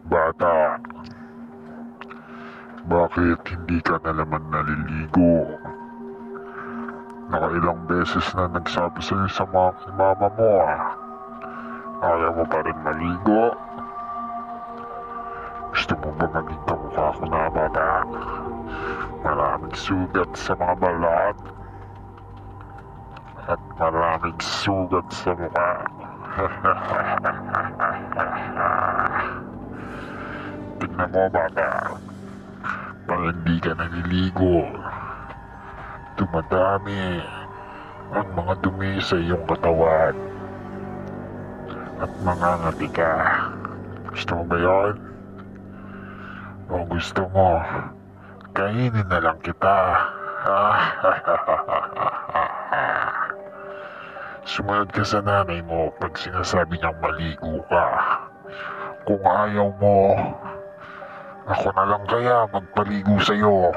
Bata, bakit hindi ka na naman naliligo? Nakailang beses na nagsabi sa'yo sa mama mo Ayaw mo pa rin maligo? Gusto mo ba maging kamukha ko na bata? Maraming sugat sa mga balat at maraming sugat sa mukha. Tingnan mo bata, pag hindi ka naliligo, dumadami ang mga dumi sa iyong katawan at mangangati ka. Gusto mo ba yun? O gusto mo, kainin na lang kita. Sumunod ka sa nanay mo pag sinasabi niyang maligo ka. Kung ayaw mo, ako na lang kaya magpaligo sa'yo.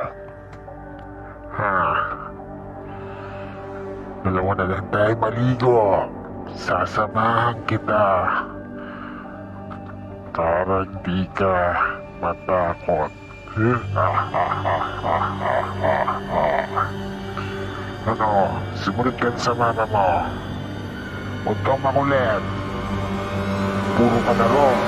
Dalawa na lang tayo maligo. Sasamahan kita para hindi ka matakot. Ano, sumunod ka sa mama mo. Huwag kang makulit. Puro ka na ron.